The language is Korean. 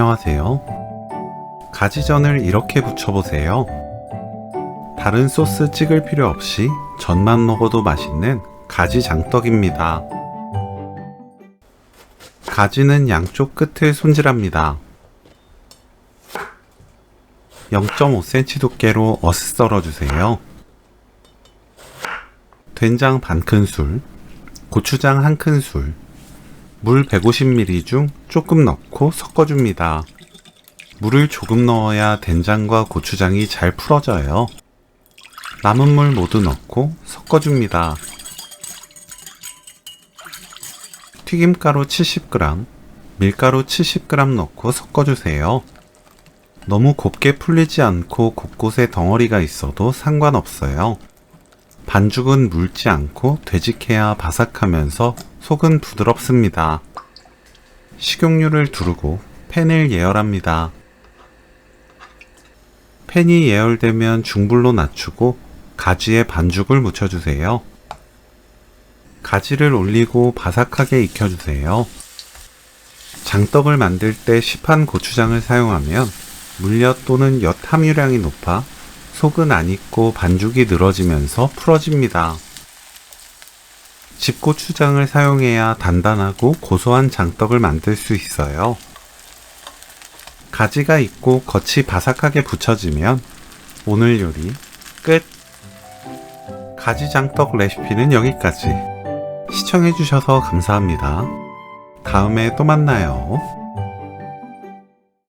안녕하세요. 가지전을 이렇게 부쳐보세요. 다른 소스 찍을 필요 없이 전만 먹어도 맛있는 가지 장떡입니다. 가지는 양쪽 끝을 손질합니다. 0.5cm 두께로 어슷 썰어주세요. 된장 반큰술, 고추장 1큰술, 물 150ml 중 조금 넣고 섞어줍니다. 물을 조금 넣어야 된장과 고추장이 잘 풀어져요. 남은 물 모두 넣고 섞어줍니다. 튀김가루 70g, 밀가루 70g 넣고 섞어주세요. 너무 곱게 풀리지 않고 곳곳에 덩어리가 있어도 상관없어요. 반죽은 묽지 않고 되직해야 바삭하면서 속은 부드럽습니다. 식용유를 두르고 팬을 예열합니다. 팬이 예열되면 중불로 낮추고 가지에 반죽을 묻혀주세요. 가지를 올리고 바삭하게 익혀주세요. 장떡을 만들 때 시판 고추장을 사용하면 물엿 또는 엿 함유량이 높아 속은 안 익고 반죽이 늘어지면서 풀어집니다. 집고추장을 사용해야 단단하고 고소한 장떡을 만들 수 있어요. 가지가 익고 겉이 바삭하게 붙여지면 오늘 요리 끝! 가지 장떡 레시피는 여기까지. 시청해주셔서 감사합니다. 다음에 또 만나요.